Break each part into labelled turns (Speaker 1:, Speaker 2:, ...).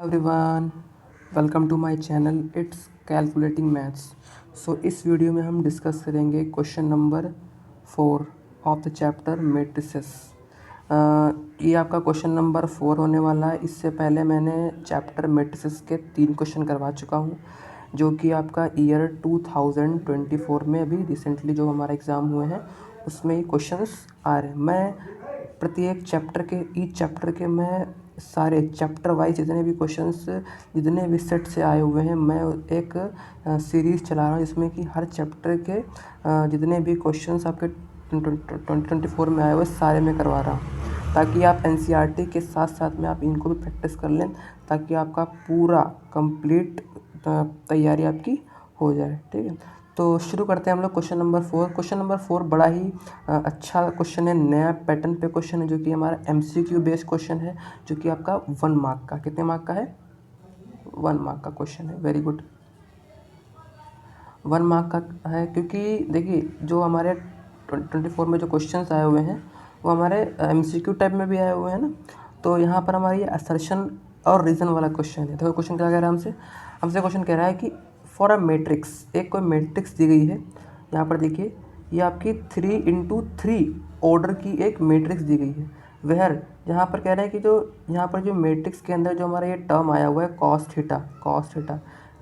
Speaker 1: Everyone, welcome to my channel it's calculating maths. So इस video में हम discuss करेंगे question number 4 of the chapter matrices. ये आपका क्वेश्चन नंबर 4 होने वाला है। इससे पहले मैंने चैप्टर मैट्रिसेस के 3 क्वेश्चन करवा चुका हूँ, जो कि आपका ईयर 2024 में अभी रिसेंटली जो हमारा एग्ज़ाम हुए हैं उसमें ये क्वेश्चंस आ रहे हैं। मैं प्रत्येक चैप्टर के ईच चैप्टर के मैं सारे चैप्टर वाइज जितने भी क्वेश्चंस जितने भी सेट से आए हुए हैं, मैं एक सीरीज़ चला रहा हूँ जिसमें कि हर चैप्टर के जितने भी क्वेश्चंस आपके 2024 में आए हुए सारे मैं करवा रहा हूँ, ताकि आप एनसीईआरटी के साथ साथ में आप इनको भी प्रैक्टिस कर लें, ताकि आपका पूरा कंप्लीट तैयारी आपकी हो जाए। ठीक है, तो शुरू करते हैं हम लोग क्वेश्चन नंबर 4। क्वेश्चन नंबर 4 बड़ा ही अच्छा क्वेश्चन है, नया पैटर्न पे क्वेश्चन है, जो कि हमारा एमसीक्यू बेस्ड क्वेश्चन है, जो कि आपका 1 मार्क का, कितने मार्क का है, 1 मार्क का क्वेश्चन है। वेरी गुड, 1 मार्क का है, क्योंकि देखिए जो हमारे 2024 में जो क्वेश्चंस आए हुए हैं वो हमारे एमसीक्यू टाइप में भी आए हुए हैं ना। तो यहाँ पर हमारी असर्शन और रीज़न वाला क्वेश्चन है। तो क्वेश्चन क्या कह रहा है हमसे क्वेश्चन कह रहा है कि फॉर अ मैट्रिक्स, एक कोई मैट्रिक्स दी गई है। यहाँ पर देखिए ये आपकी 3x3 ऑर्डर की एक मैट्रिक्स दी गई है। वेयर यहाँ पर कह रहे हैं कि जो यहाँ पर जो मैट्रिक्स के अंदर जो हमारा ये टर्म आया हुआ है कॉस थीटा,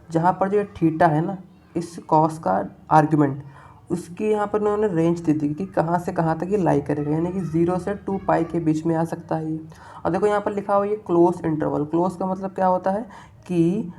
Speaker 1: जहाँ पर जो थीटा है ना, इस कॉस का आर्ग्यूमेंट, उसकी यहाँ पर उन्होंने रेंज दे दी कि कहाँ से कहाँ तक ये लाई करेगा, यानी कि 0 से 2 पाई के बीच में आ सकता है ये। और देखो यहाँ पर लिखा हुआ है ये क्लोज इंटरवल। क्लोज का मतलब क्या होता है कि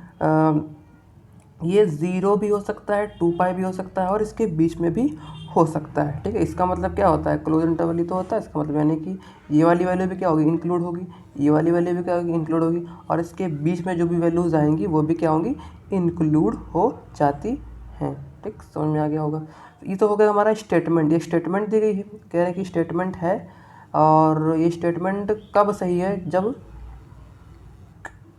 Speaker 1: ये 0 भी हो सकता है, 2 पाई भी हो सकता है, और इसके बीच में भी हो सकता है। ठीक है, इसका मतलब क्या होता है, क्लोज इंटरवल ही तो होता है। इसका मतलब यानी कि ये वाली वैल्यू भी क्या होगी, इंक्लूड होगी, ये वाली वैल्यू भी क्या होगी, इंक्लूड होगी, और इसके बीच में जो भी वैल्यूज़ आएंगी वो भी क्या होंगी, इंक्लूड हो जाती हैं। ठीक, समझ में आ गया होगा। ये तो हो गया हमारा स्टेटमेंट। ये स्टेटमेंट दी गई है, कह रहे हैं कि स्टेटमेंट है, और ये स्टेटमेंट कब सही है, जब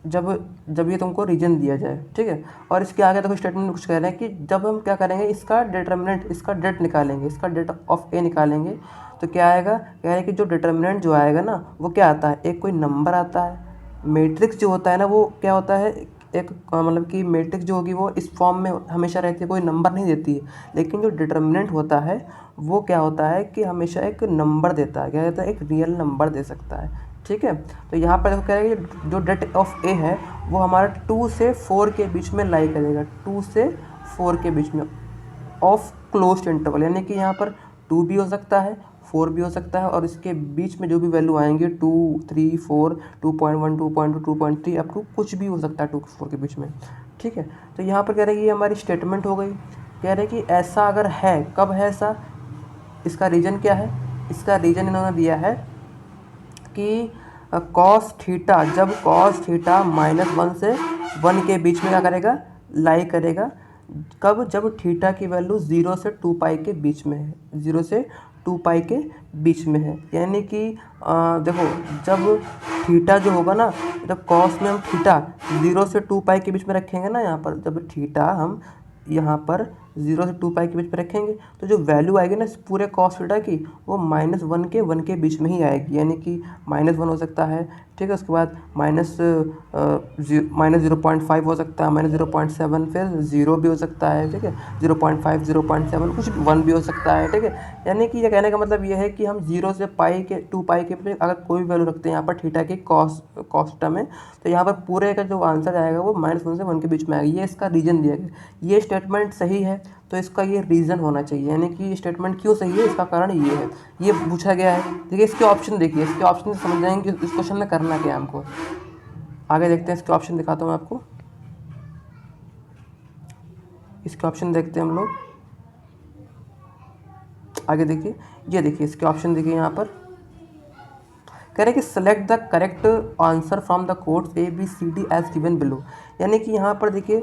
Speaker 1: जब जब ये तुमको रीजन दिया जाए। ठीक है, और इसके आगे देखो स्टेटमेंट में कुछ कह रहे हैं कि जब हम क्या करेंगे, इसका डिटर्मिनेंट, इसका डेट निकालेंगे, इसका डेट ऑफ ए निकालेंगे, तो क्या आएगा, कह रहे हैं कि जो डिटर्मिनेंट जो आएगा ना वो क्या आता है, एक कोई नंबर आता है। मैट्रिक्स जो होता है ना वो क्या होता है, एक मतलब कि मैट्रिक्स जो होगी वो इस फॉर्म में हमेशा रहती है, कोई नंबर नहीं देती है। लेकिन जो डिटर्मिनेंट होता है वो क्या होता है कि हमेशा एक नंबर देता है, क्या देता है, एक रियल नंबर दे सकता है। ठीक है, तो यहाँ पर देखो कह रहे हैं कि जो डेट ऑफ ए है वो हमारा 2 से 4 के बीच में लाई करेगा, 2 से 4 के बीच में ऑफ क्लोज्ड इंटरवल, यानी कि यहाँ पर 2 भी हो सकता है, 4 भी हो सकता है, और इसके बीच में जो भी वैल्यू आएंगे 2, 3, 4, 2.1, 2.2, 2.3 अप टू कुछ भी हो सकता है 2 4 के बीच में। ठीक है, तो यहाँ पर कह रहे हैं कि ये हमारी स्टेटमेंट हो गई। कह रहे हैं कि ऐसा अगर है, कब है ऐसा, इसका रीजन क्या है, इसका रीजन इन्होंने दिया है कि कॉस थीटा, जब कॉस थीटा -1 से 1 के बीच में क्या करेगा, लाई करेगा, कब, जब थीटा की वैल्यू 0 से 2 पाई के बीच में है, 0 से 2 पाई के बीच में है। यानी कि देखो जब थीटा जो होगा ना, जब कॉस में हम थीटा 0 से 2 पाई के बीच में रखेंगे ना, यहाँ पर जब थीटा हम यहाँ पर 0 से 2 पाई के बीच में रखेंगे, तो जो वैल्यू आएगी ना इस पूरे कॉस थीटा की, वो -1 के बीच में ही आएगी, यानी कि -1 हो सकता है। ठीक है, उसके बाद -0.5 हो सकता है, -0.7, फिर 0 भी हो सकता है। ठीक है, 0.5, 0.7, कुछ 1 भी हो सकता है। ठीक है, यानी कि ये कहने का मतलब ये है कि हम 0 से 2 पाई के बीच अगर कोई भी वैल्यू रखते हैं यहाँ पर थीटा की कॉस में, तो यहाँ पर पूरे का जो आंसर आएगा वो -1 से 1 के बीच में आएगा। ये इसका रीजन दिया गया। ये स्टेटमेंट सही है तो इसका ये रीज़न होना चाहिए, यानी कि स्टेटमेंट क्यों सही है इसका कारण ये है, ये पूछा गया है। देखिए इसके ऑप्शन, देखिए इसके ऑप्शन से समझ जाएंगे कि इस क्वेश्चन में करना क्या है हमको। आगे देखते हैं, इसके ऑप्शन दिखाता हूँ आपको। इसके ऑप्शन देखते हैं हम लोग, आगे देखिए, ये देखिए इसके ऑप्शन देखिए, यहाँ पर कह रहे हैं कि select the correct answer from the codes ABCD as given below, यानी कि यहाँ पर देखिए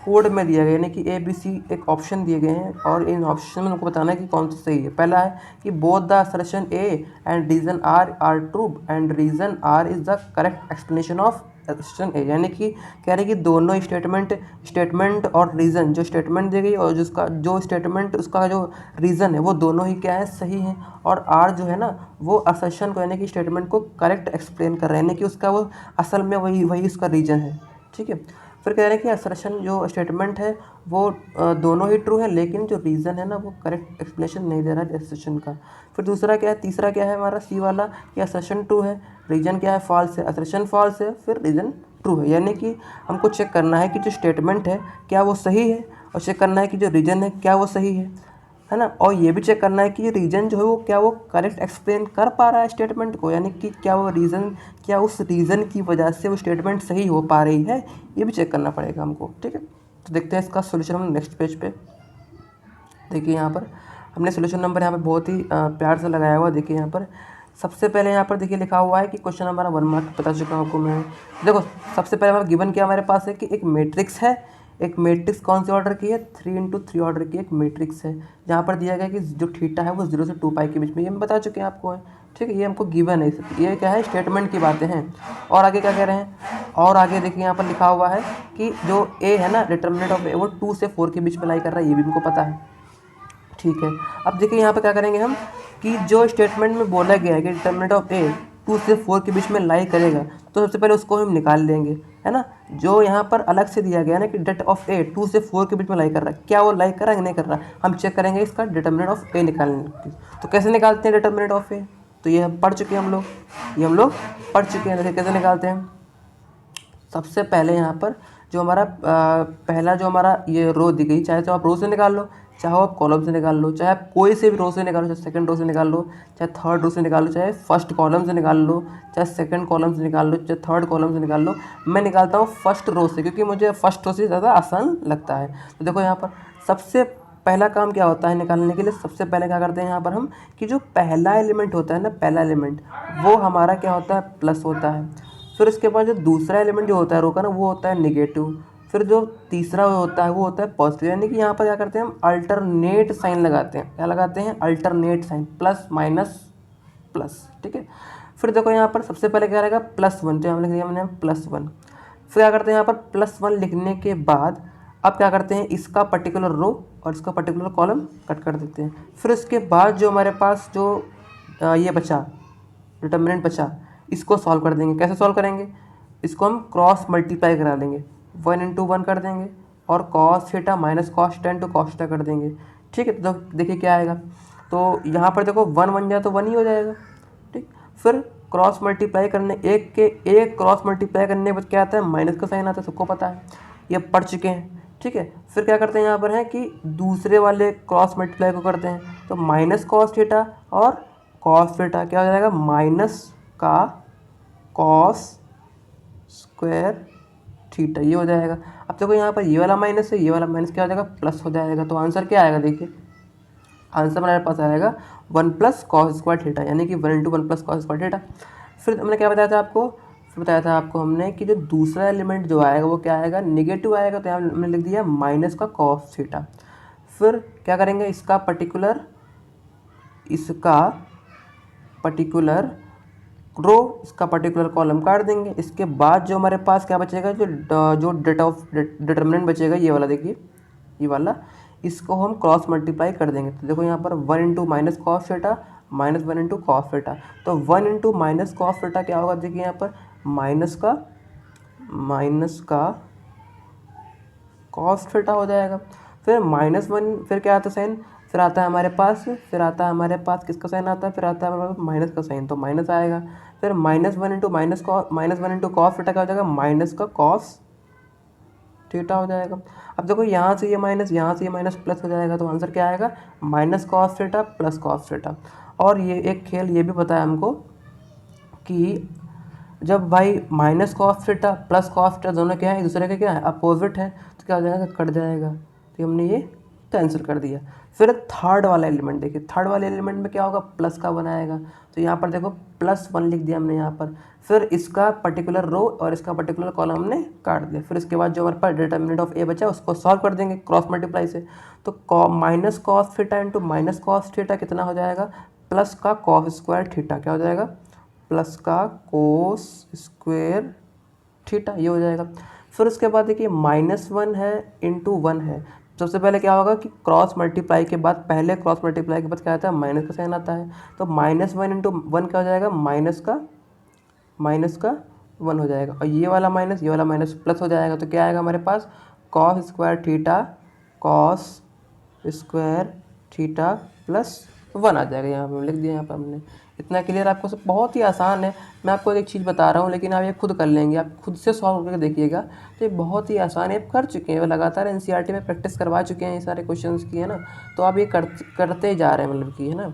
Speaker 1: कोड में दिया गया, यानी कि ABC एक ऑप्शन दिए गए हैं, और इन ऑप्शन में उनको बताना है कि कौन सा सही है। पहला है कि both the assertion A and reason are true and reason R is the correct explanation of assertion A, यानी कि कह रहे हैं कि दोनों स्टेटमेंट और रीज़न, जो स्टेटमेंट दी गई और जिसका जो स्टेटमेंट उसका जो रीज़न है वो दोनों ही क्या है, सही है। और आर जो है ना वो असर्शन को यानी कि स्टेटमेंट को करेक्ट एक्सप्लेन कर रहे हैं, यानी कि उसका वो असल में वही उसका रीज़न है। ठीक है, फिर कह रहे हैं कि असर्शन जो स्टेटमेंट है वो दोनों ही ट्रू है, लेकिन जो रीज़न है ना वो करेक्ट एक्सप्लेनेशन नहीं दे रहा है असर्शन का। फिर दूसरा क्या है, तीसरा क्या है हमारा सी वाला, कि असर्शन ट्रू है, रीज़न क्या है, फॉल्स है। असर्शन फॉल्स है, फिर रीज़न ट्रू है, यानी कि हमको चेक करना है कि जो स्टेटमेंट है क्या वो सही है, और चेक करना है कि जो रीज़न है क्या वो सही है ना। और ये भी चेक करना है कि रीज़न जो है वो क्या वो करेक्ट एक्सप्लेन कर पा रहा है स्टेटमेंट को, यानी कि क्या वो रीज़न, क्या उस रीज़न की वजह से वो स्टेटमेंट सही हो पा रही है, ये भी चेक करना पड़ेगा हमको। ठीक है, तो देखते हैं इसका सोल्यूशन हम नेक्स्ट पेज पे। देखिए यहाँ पर हमने सोल्यूशन नंबर यहाँ पर बहुत ही प्यार से लगाया हुआ। देखिए यहाँ पर सबसे पहले यहाँ पर देखिए लिखा हुआ है कि क्वेश्चन हमारा 1 मार्क बता चुका हूँ आपको मैं। देखो सबसे पहले हमारा गिवन क्या हमारे पास है कि एक मैट्रिक्स है, एक मैट्रिक्स कौन सी ऑर्डर की है, 3×3 ऑर्डर की एक मैट्रिक्स है, जहाँ पर दिया गया कि जो थीटा है वो 0 से 2 पाई के बीच में, ये हम बता चुके हैं आपको है। ठीक है, ये हमको गिवन है, ये क्या है, स्टेटमेंट की बातें हैं। और आगे क्या कह रहे हैं, और आगे देखिए यहाँ पर लिखा हुआ है कि जो ए है ना, डिटर्मिनेंट ऑफ ए वो 2 से 4 के बीच में लाई कर रहा है, ये भी हमको पता है। ठीक है, अब देखिए यहाँ पे क्या करेंगे हम कि जो स्टेटमेंट में बोला गया है कि डिटर्मिनेंट ऑफ ए 2 से 4 के बीच में लाई करेगा, तो सबसे पहले उसको हम निकाल लेंगे, है ना। जो यहाँ पर अलग से दिया गया है ना कि डेट ऑफ ए 2 से 4 के बीच में लाई कर रहा है, क्या वो लाई कर रहा है नहीं कर रहा, हम चेक करेंगे इसका डिटर्मिनेंट ऑफ ए निकालने की। तो कैसे निकालते हैं डिटर्मिनेंट ऑफ ए, तो ये हम पढ़ चुके हैं हम लोग, ये हम लोग पढ़ चुके हैं। देखिए कैसे निकालते हैं, सबसे पहले यहाँ पर जो हमारा पहला जो हमारा ये रो दी गई, चाहे तो आप रो से निकाल लो, चाहे आप कॉलम से निकाल लो, चाहे आप कोई से भी रो से निकालो, चाहे सेकंड रो से निकाल लो, चाहे थर्ड रो से निकाल लो, चाहे फर्स्ट कॉलम से निकाल लो, चाहे सेकंड कॉलम से निकाल लो, चाहे थर्ड कॉलम से निकाल लो। मैं निकालता हूँ फर्स्ट रो से, क्योंकि मुझे फर्स्ट रो से ज़्यादा आसान लगता है। तो देखो यहाँ पर सबसे पहला काम क्या होता है निकालने के लिए, सबसे पहले क्या करते हैं यहाँ पर हम कि जो पहला एलिमेंट होता है ना, पहला एलिमेंट वो हमारा क्या होता है, प्लस होता है। फिर उसके बाद जो दूसरा एलिमेंट जो होता है रो का ना, वो होता है निगेटिव। फिर जो तीसरा होता है वो होता है पॉजिटिव, यानी कि यहाँ पर क्या करते हैं हम अल्टरनेट साइन लगाते हैं। क्या लगाते हैं, alternate sign, plus minus plus. ठीक है, फिर देखो यहाँ पर सबसे पहले क्या रहेगा, +1, तो यहाँ लिख दिया मैंने +1। फिर क्या करते हैं यहाँ पर +1 लिखने के बाद अब क्या करते हैं, इसका पर्टिकुलर रो और इसका पर्टिकुलर कॉलम कट कर देते हैं। फिर उसके बाद जो हमारे पास जो ये बचा डिटर्मिनेंट बचा, इसको सॉल्व कर देंगे। कैसे सॉल्व करेंगे, इसको हम क्रॉस मल्टीप्लाई करा लेंगे, 1 × 1 कर देंगे और cos theta minus cos tan to cos theta कर देंगे। ठीक है, तो देखिए क्या आएगा, तो यहाँ पर देखो 1 बन जाए तो 1 ही हो जाएगा। ठीक, फिर क्रॉस मल्टीप्लाई करने एक क्रॉस मल्टीप्लाई करने के बाद क्या आता है, माइनस का साइन आता है, सबको पता है, ये पढ़ चुके हैं। ठीक है, फिर क्या करते हैं यहाँ पर है कि दूसरे वाले क्रॉस मल्टीप्लाई को करते हैं, तो माइनस cos थीटा और cos थीटा क्या हो जाएगा, माइनस का cos स्क्वायर थीटा, ये हो जाएगा। अब देखो यहाँ पर ये वाला माइनस है, ये वाला माइनस क्या हो जाएगा, प्लस हो जाएगा। तो आंसर क्या आएगा, देखिए आंसर हमारे पास आएगा 1 + cos स्क्वायर थीटा, यानी कि 1 × 1 + cos स्क्वायर थीटा। फिर हमने क्या बताया था आपको, फिर बताया था आपको हमने कि जो दूसरा एलिमेंट जो आएगा वो क्या आएगा, निगेटिव आएगा, तो यहाँ हमने लिख दिया माइनस का cos थीटा। फिर क्या करेंगे, इसका पर्टिकुलर रो, इसका पर्टिकुलर कॉलम काट देंगे। इसके बाद जो हमारे पास क्या बचेगा, जो डिटर्मिनेंट बचेगा ये वाला, देखिए ये वाला, इसको हम क्रॉस मल्टीप्लाई कर देंगे। तो देखो यहाँ पर 1 × minus cos theta minus 1 × cos theta, तो 1 × माइनस cos थीटा क्या होगा, देखिए यहाँ पर माइनस का cos थीटा हो जाएगा। फिर -1, फिर क्या आता है साइन, फिर आता है हमारे पास किसका साइन आता है, फिर आता है हमारे पास माइनस का साइन, तो माइनस आएगा। फिर -1 × cos थीटा क्या हो जाएगा, माइनस का cos थीटा हो जाएगा। अब देखो यहाँ से ये माइनस, यहाँ से ये माइनस प्लस हो जाएगा, तो आंसर क्या आएगा, minus cos theta plus cos theta. और ये एक खेल ये भी पता है हमको कि जब भाई minus cos theta plus cos theta दोनों क्या है, एक दूसरे के क्या है, अपोजिट है, तो क्या हो जाएगा, कट जाएगा। तो हमने ये कैंसिल कर दिया। फिर थर्ड वाला एलिमेंट देखिए, थर्ड वाले एलिमेंट में क्या होगा, प्लस का बनाएगा, तो यहाँ पर देखो +1 लिख दिया हमने यहाँ पर। फिर इसका पर्टिकुलर रो और इसका पर्टिकुलर कॉलम हमने काट दिया। फिर इसके बाद जो हमारे पास डिटर्मिनेंट ऑफ ए बचा उसको सॉल्व कर देंगे क्रॉस मल्टीप्लाई से। तो minus cos theta × minus cos theta कितना हो जाएगा, प्लस का cos स्क्वायर थीटा क्या हो जाएगा, प्लस का cos स्क्वायर थीटा, ये हो जाएगा। फिर उसके बाद देखिए -1 है इंटू 1 है। सबसे पहले क्या होगा कि क्रॉस मल्टीप्लाई के बाद, पहले क्रॉस मल्टीप्लाई के बाद क्या आता है, माइनस का साइन आता है। तो -1 इंटू 1 क्या हो जाएगा, माइनस का 1 हो जाएगा, और ये वाला माइनस प्लस हो जाएगा। तो क्या आएगा हमारे पास, कॉस स्क्वायर थीटा प्लस 1 आ जाएगा। यहाँ पे लिख दिया, यहाँ पर हमने। इतना क्लियर आपको, सब बहुत ही आसान है। मैं आपको एक चीज़ बता रहा हूँ, लेकिन आप ये खुद कर लेंगे, आप खुद से सॉल्व करके देखिएगा। तो ये बहुत ही आसान है, आप कर चुके हैं, लगातार एनसीईआरटी में प्रैक्टिस करवा चुके हैं ये सारे क्वेश्चंस की, है ना। तो आप ये करते ही जा रहे हैं, मतलब कि, है ना।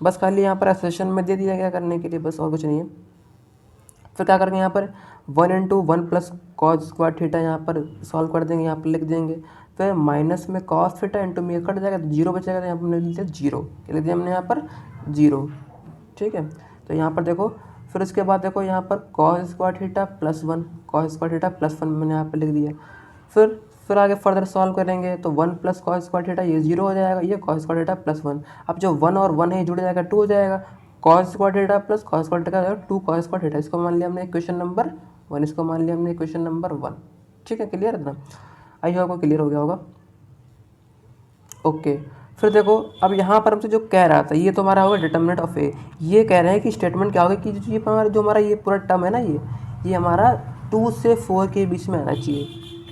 Speaker 1: बस खाली यहाँ पर सेशन में दे दिया गया करने के लिए, बस और कुछ नहीं है। फिर क्या करेंगे, यहाँ पर 1 into 1 plus cos square theta यहाँ पर सॉल्व कर देंगे, यहाँ पर लिख देंगे। फिर माइनस में कॉस थीटा इंटू में कट जाएगा तो 0 बचेगा, तो यहाँ पर हमने लिख दिया 0, क्या लिख दिया हमने यहाँ पर 0, ठीक है। तो यहाँ पर देखो, फिर उसके बाद देखो यहाँ पर कॉस स्क्वायर थीटा प्लस 1 मैंने यहाँ पर लिख दिया। फिर आगे फर्दर सॉल्व करेंगे तो 1 प्लस कॉस स्क्वायर थीटा, ये 0 हो जाएगा, ये कॉस स्क्वायर थीटा प्लस 1। अब जो 1 और 1 है ये जुड़ जाएगा, 2 हो जाएगा। Cos square theta plus cos square theta 2 cos square theta, इसको मान लिया हमने इक्वेशन नंबर 1, इसको मान लिया हमने इक्वेशन नंबर 1, ठीक है। क्लियर है ना, आई होप आपको क्लियर हो गया होगा। ओके, फिर देखो अब यहाँ पर हमसे जो कह रहा था, ये तो हमारा होगा डिटर्मिनेंट ऑफ ए। ये कह रहे हैं कि स्टेटमेंट क्या होगा कि जो हमारा ये पूरा टर्म है ना, ये हमारा 2 से 4 के बीच में आना चाहिए,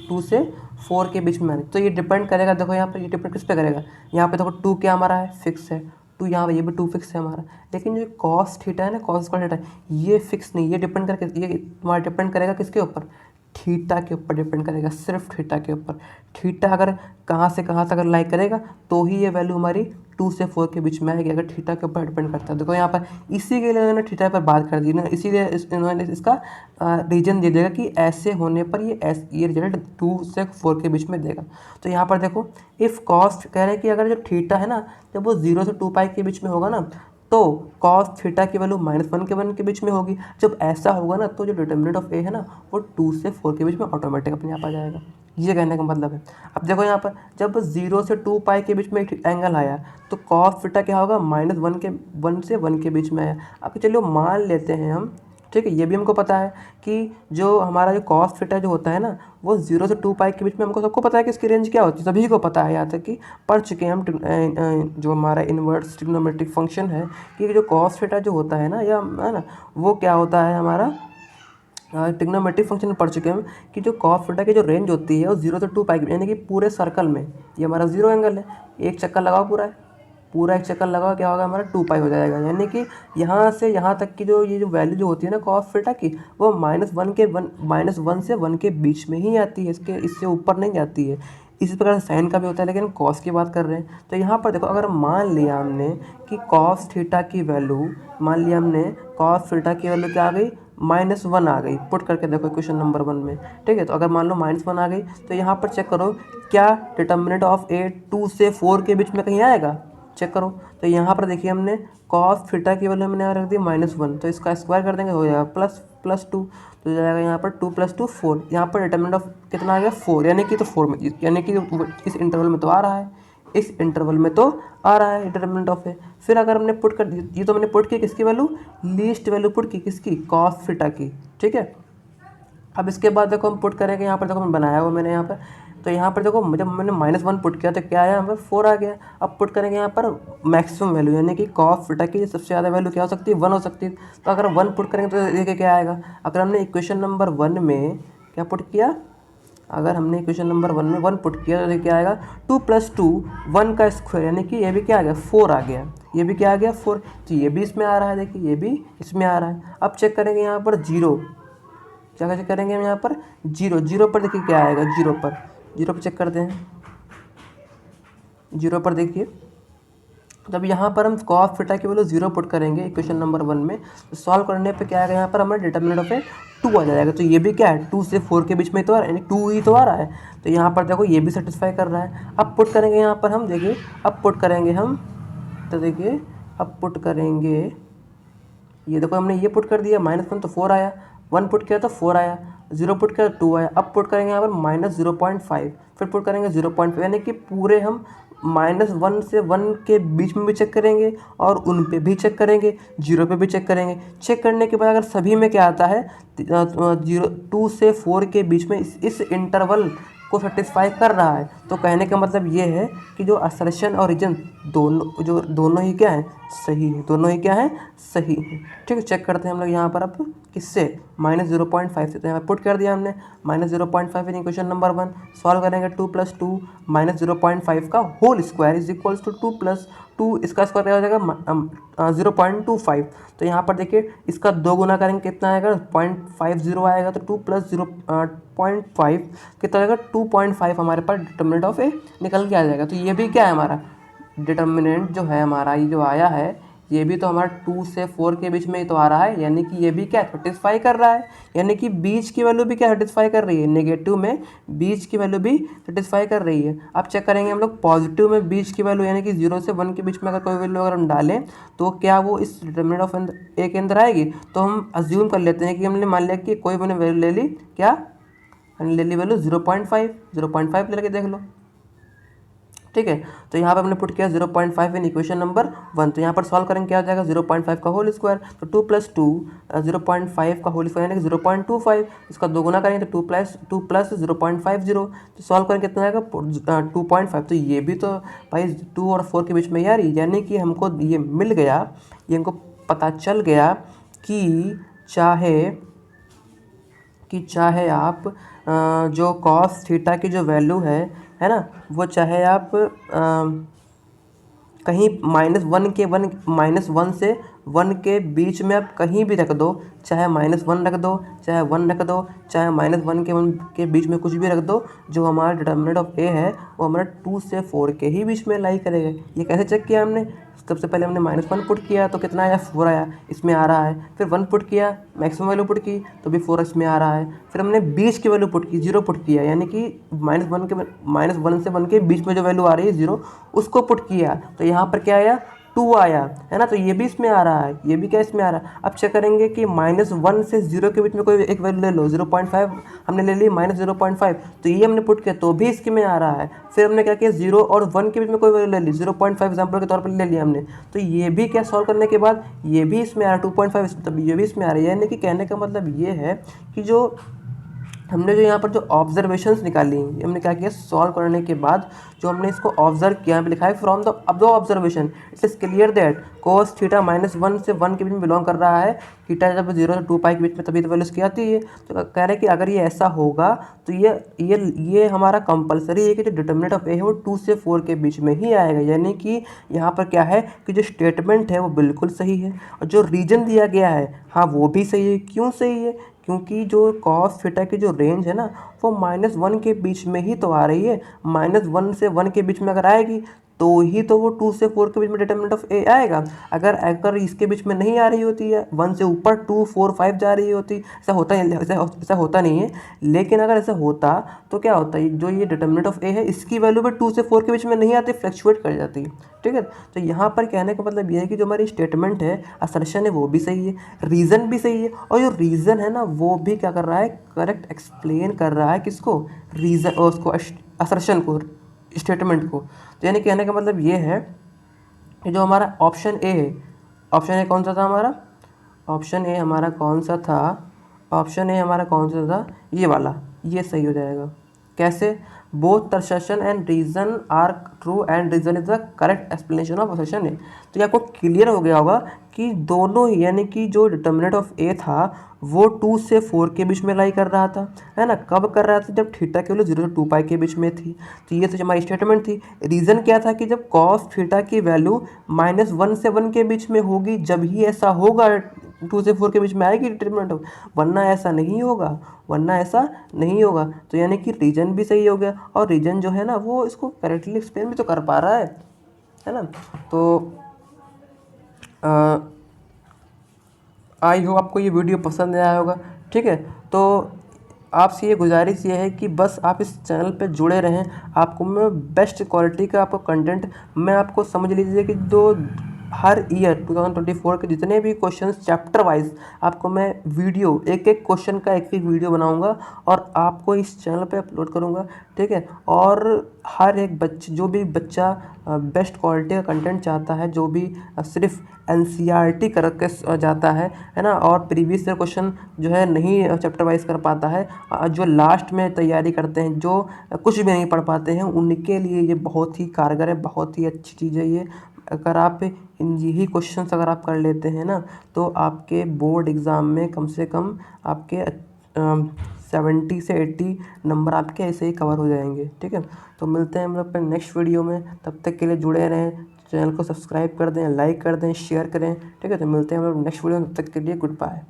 Speaker 1: 2 से 4 के बीच में आना। तो ये डिपेंड करेगा, देखो यहाँ पर ये डिपेंड किस पे करेगा, यहाँ पे देखो 2 क्या हमारा है, फिक्स है, 2 यहाँ पे, ये भी 2 फिक्स है हमारा। लेकिन जो कॉस थीटा है ना, कॉस स्क्वायर थीटा, ये फिक्स नहीं, ये डिपेंड करके, ये तुम्हारा डिपेंड करेगा किसके ऊपर, थीटा के ऊपर डिपेंड करेगा, सिर्फ थीटा के ऊपर। थीटा अगर कहाँ से कहाँ तक अगर लाइक करेगा तो ही ये वैल्यू हमारी 2 से 4 के बीच में आएगी, अगर थीटा के ऊपर डिपेंड करता है। देखो यहाँ पर इसी के लिए इन्होंने थीटा पर बात कर दी ना, इसीलिए इन्होंने इसका रीजन दे देगा कि ऐसे होने पर ये रिजल्ट 2 से 4 के बीच में देगा। तो यहाँ पर देखो, इफ़ कॉस्ट कह रहे हैं कि अगर जो थीटा है ना, जब वो 0 से 2 पाई के बीच में होगा ना, तो कॉस थीटा की वैल्यू -1 के बीच में होगी। जब ऐसा होगा ना, तो जो डिटर्मिनेंट ऑफ ए है ना, वो 2 से 4 के बीच में ऑटोमेटिक अपने आप आ जाएगा। ये कहने का मतलब है। अब देखो यहाँ पर जब 0 से 2 पाई के बीच में एक एंगल आया, तो कॉस थीटा क्या होगा, -1 से 1 के बीच में आया। अब चलिए मान लेते हैं हम, ठीक है, ये भी हमको पता है कि जो हमारा जो कॉस थीटा जो होता है ना, वो 0 से 2 पाई के बीच में, हमको सबको पता है कि इसकी रेंज क्या होती है, सभी को पता है, यहाँ तक कि पढ़ चुके हैं हम जो हमारा इन्वर्स ट्रिग्नोमेट्रिक फंक्शन है, कि जो कॉस थीटा जो होता है ना, या है ना, वो क्या होता है हमारा ट्रिग्नोमेट्रिक फंक्शन में पढ़ चुके हैं हम कि जो कॉस थीटा की जो रेंज होती है वो 0 से 2 पाई की, यानी कि पूरे सर्कल में ये हमारा 0 एंगल है, एक चक्कर लगाओ पूरा एक चक्कर लगाओ, क्या होगा हमारा 2 पाई हो जाएगा। यानी कि यहाँ से यहाँ तक की जो ये जो वैल्यू जो होती है ना कॉस थीटा की, वो -1 से 1 के बीच में ही आती है, इससे ऊपर नहीं जाती है। इसी प्रकार से साइन का भी होता है, लेकिन कॉस की बात कर रहे हैं। तो यहाँ पर देखो, अगर मान लिया हमने कि कॉस थीटा की वैल्यू, मान लिया हमने कॉस थीटा की वैल्यू क्या आ गई, -1 आ गई। पुट करके देखो क्वेश्चन नंबर 1 में, ठीक है। तो अगर मान लो -1 आ गई, तो यहाँ पर चेक करो क्या डिटर्मिनेंट ऑफ ए 2 से 4 के बीच में कहीं आएगा, चेक करो। तो यहाँ पर देखिए हमने कॉस थीटा की वैल्यू हमने रख दी -1, तो इसका स्क्वायर कर देंगे, हो जाएगा +2, तो हो जाएगा यहाँ पर 2 + 2 4। यहाँ पर डिटर्मिनेंट ऑफ कितना आ गया, 4, यानी कि तो 4 में, यानी कि इस इंटरवल में तो आ रहा है, इस इंटरवल में तो आ रहा है डिटर्मिनेंट ऑफ ए। फिर अगर हमने पुट कर, ये तो मैंने पुट की किसकी वैल्यू, लीस्ट वैल्यू पुट की किसकी, कॉस थीटा की, ठीक है। अब इसके बाद देखो हम पुट करेंगे, यहाँ पर देखो मैं बनाया हुआ मैंने यहाँ पर, तो यहाँ पर देखो जब मैंने -1 पुट किया तो क्या आया, यहाँ पर 4 आ गया। अब पुट करेंगे यहाँ पर मैक्सिमम वैल्यू, यानी कि कॉस थीटा की सबसे ज़्यादा वैल्यू क्या हो सकती है, 1 हो सकती है। तो अगर 1 पुट करेंगे तो देखिए क्या आएगा। अगर हमने इक्वेशन नंबर 1 में क्या पुट किया, अगर हमने इक्वेशन नंबर 1 में 1 पुट किया तो देखिए क्या आएगा, 2 + 2 1 का स्क्वायर, यानी कि ये भी क्या आ गया, 4 आ गया, ये भी क्या आ गया 4। तो ये भी इसमें आ रहा है, देखिए ये भी इसमें आ रहा है। अब चेक करेंगे यहाँ पर 0, क्या चेक करेंगे हम यहाँ पर 0 पर देखिए क्या आएगा, 0 पर चेक करते हैं, 0 पर देखिए। जब यहाँ पर हम कॉस थीटा की वैल्यू 0 पुट करेंगे इक्वेशन नंबर 1 में, तो सॉल्व करने पे क्या आएगा, यहाँ पर हमारा डिटर्मिनेंट ऑफ ए 2 आ जाएगा। तो ये भी क्या है, 2 से 4 के बीच में तो आ रहा है, यानी 2 ही तो आ रहा है। तो यहाँ पर देखो ये भी सेटिस्फाई कर रहा है। अब पुट करेंगे यहाँ पर हम, देखिए अब पुट करेंगे हम, तो देखिए अब पुट करेंगे, ये देखो हमने ये पुट कर दिया, -1 तो 4 आया, 1 पुट किया तो 4 आया, 0 पुट किया तो 2 आया। अब पुट करेंगे यहाँ पर -0.5, फिर पुट करेंगे 0.5, यानी कि पूरे हम -1 से 1 के बीच में भी चेक करेंगे और उन पे भी चेक करेंगे, 0 पे भी चेक करेंगे। चेक करने के बाद अगर सभी में क्या आता है 2 से 4 के बीच में इस इंटरवल को सेटिस्फाई कर रहा है, तो कहने का मतलब ये है कि जो असर्शन और रीजन दोनों ही क्या है, सही है, दोनों ही क्या है, सही है। ठीक है, चेक करते हैं हम लोग यहाँ पर अब किससे, -0.5 से। तो यहाँ पुट कर दिया हमने -0.5 इन इक्वेशन नंबर 1। सॉल्व करेंगे 2 + 2 -0.5 का whole square is equals to 2 + 2 इसका स्क्वायर क्या हो जाएगा 0.25। तो यहाँ पर देखिए इसका 2 गुना करेंगे कितना आएगा 0.50 आएगा, तो 2 + 0.5 कितना आएगा 2.5 हमारे पास डिटर्मिनेंट ऑफ ए निकल के आ जाएगा। तो ये भी क्या है हमारा डिटर्मिनेंट जो है हमारा, ये जो आया है ये भी तो हमारा 2 से 4 के बीच में ही तो आ रहा है, यानी कि ये भी क्या सेटिस्फाई कर रहा है, यानी कि बीच की वैल्यू भी क्या सेटिस्फाई कर रही है, नेगेटिव में बीच की वैल्यू भी सेटिस्फाई कर रही है। अब चेक करेंगे हम लोग पॉजिटिव में बीच की वैल्यू, यानी कि 0 से 1 के बीच में अगर कोई वैल्यू अगर हम डालें तो क्या वो इस डिटर्मिनेंट ऑफ ए के अंदर आएगी। तो हम अज्यूम कर लेते हैं कि हमने मान लिया कि कोई मैंने वैल्यू ले ली, क्या हमने ले ली वैल्यू 0.5 ले लेके देख लो। ठीक है, तो यहाँ पर हमने पुट किया 0.5 इन इक्वेशन नंबर 1। तो यहाँ पर सॉल्व करेंगे क्या हो जाएगा 0.5 का होल स्क्वायर, तो 2 + 2 0.5 का होल स्क्वायर यानी कि 0.25, इसका 2 गुना करेंगे तो 2 + 0.50, तो सॉल्व करेंगे कितना आएगा 2.5। तो ये भी तो भाई 2 और 4 के बीच में यार, यानी कि हमको ये मिल गया, ये हमको पता चल गया कि चाहे आप जो कॉस थीटा की जो वैल्यू है ना, वो चाहे आप कहीं -1 से 1 के बीच में आप कहीं भी रख दो, चाहे -1 रख दो, चाहे 1 रख दो, चाहे -1 के 1 के बीच में कुछ भी रख दो, जो हमारा डिटर्मिनेंट ऑफ ए है वो हमारा 2 से 4 के ही बीच में लाई करेगा। ये कैसे चेक किया हमने, सबसे पहले हमने -1 पुट किया तो कितना आया 4 आया, इसमें आ रहा है। फिर 1 पुट किया, मैक्सिमम वैल्यू पुट की तो भी 4 इसमें आ रहा है। फिर हमने बीच की वैल्यू पुट की, 0 पुट किया, यानी कि -1 से 1 के बीच में जो वैल्यू आ रही है 0 उसको पुट किया, तो यहाँ पर क्या आया 2 आया है ना, तो ये भी इसमें आ रहा है, ये भी क्या इसमें आ रहा है। अब चेक करेंगे कि -1 से 0 के बीच में कोई एक वैल्यू ले लो, 0.5 हमने ले ली -0.5, तो ये हमने पुट किया तो भी इसके में आ रहा है। फिर हमने क्या किया 0 और 1 के बीच में कोई वैल्यू ले ली, 0.5 एग्जाम्पल के तौर पर ले लिया हमने, तो ये भी क्या सॉल्व करने के बाद ये भी इसमें आ रहा है 2.5, तब ये भी इसमें आ रहा है। यानी कि कहने का मतलब ये है कि जो हमने जो यहाँ पर जो ऑब्जर्वेशंस निकाली, हमने क्या किया सॉल्व करने के बाद जो हमने इसको ऑब्जर्व किया, यहाँ पे लिखा है फ्रॉम द अब observation it is clear that cos theta -1 से 1 के बीच में बिलोंग कर रहा है, थीटा जब 0 से 2 पाई के बीच में तभी तो वैल्यू इसकी आती है। तो कह रहे हैं कि अगर ये ऐसा होगा तो ये हमारा कंपलसरी है कि जो डिटर्मिनेंट ऑफ ए है वो 2 से 4 के बीच में ही आएगा। यानी कि यहाँ पर क्या है कि जो स्टेटमेंट है वो बिल्कुल सही है और जो रीजन दिया गया है हाँ वो भी सही है। क्यों सही है, क्योंकि जो कॉस थीटा की जो रेंज है ना वो -1 के बीच में ही तो आ रही है, -1 से 1 के बीच में अगर आएगी तो ही तो वो 2 से 4 के बीच में डिटर्मिनेंट ऑफ ए आएगा। अगर इसके बीच में नहीं आ रही होती है 1 से ऊपर 2 4 5 जा रही होती, ऐसा होता नहीं है। लेकिन अगर ऐसा होता तो क्या होता है, जो ये डिटर्मिनेंट ऑफ ए है इसकी वैल्यू भी 2 से 4 के बीच में नहीं आती, फ्लक्चुएट कर जाती है। ठीक है, तो यहाँ पर कहने का मतलब ये है कि जो हमारी स्टेटमेंट है, असर्शन है, वो भी सही है, रीज़न भी सही है, और जो रीज़न है ना वो भी क्या कर रहा है करेक्ट एक्सप्लेन कर रहा है किसको, रीज़न और उसको असर्शन को, स्टेटमेंट को। तो यानी कहने का मतलब ये है कि जो हमारा ऑप्शन ए है, ऑप्शन ए कौन सा था हमारा, ऑप्शन ए हमारा कौन सा था, ऑप्शन ए हमारा कौन सा था, ये वाला, ये सही हो जाएगा। कैसे, both the assertion and reason are true and reason is the correct explanation of assertion है। तो ये आपको क्लियर हो गया होगा कि दोनों ही, यानी कि जो डिटर्मिनेंट ऑफ ए था वो 2 से 4 के बीच में लाई कर रहा था, है ना। कब कर रहा था, जब थीटा की वैल्यू 0 से 2 पाई के बीच में थी। तो ये तो हमारी स्टेटमेंट थी। रीज़न क्या था कि जब कॉस थीटा की वैल्यू -1 से 1 के बीच में होगी, जब ही ऐसा होगा 2 से 4 के बीच में आएगी डिटर्मिनेंट, वरना ऐसा नहीं होगा, वरना ऐसा नहीं होगा। तो यानी कि रीजन भी सही हो गया, और रीजन जो है ना वो इसको करेक्टली एक्सप्लेन भी तो कर पा रहा है ना। तो आई होप आपको ये वीडियो पसंद आया होगा। ठीक है, तो आपसे ये गुजारिश ये है कि बस आप इस चैनल पे जुड़े रहें, आपको मैं बेस्ट क्वालिटी का आपको कंटेंट, मैं आपको समझ लीजिए कि जो हर ईयर 2024 के जितने भी क्वेश्चंस चैप्टर वाइज आपको मैं वीडियो एक एक क्वेश्चन का एक एक वीडियो बनाऊंगा और आपको इस चैनल पे अपलोड करूंगा, ठीक है। और हर एक बच्चे जो भी बच्चा बेस्ट क्वालिटी का कंटेंट चाहता है, जो भी सिर्फ एनसीईआरटी करके जाता है ना, और प्रीवियस ईयर क्वेश्चन जो है नहीं चैप्टर वाइज कर पाता है, जो लास्ट में तैयारी करते हैं, जो कुछ भी नहीं पढ़ पाते हैं, उनके लिए ये बहुत ही कारगर है, बहुत ही अच्छी चीज़ है ये। अगर आप इन यही क्वेश्चंस अगर आप कर लेते हैं ना, तो आपके बोर्ड एग्ज़ाम में कम से कम आपके 70 से 80 नंबर आपके ऐसे ही कवर हो जाएंगे, ठीक है। तो मिलते हैं हम लोग अपने नेक्स्ट वीडियो में, तब तक के लिए जुड़े रहें, चैनल को सब्सक्राइब कर दें, लाइक कर दें, शेयर करें, ठीक है। तो मिलते हैं हम लोग नेक्स्ट वीडियो में, तब तक के लिए गुड बाय।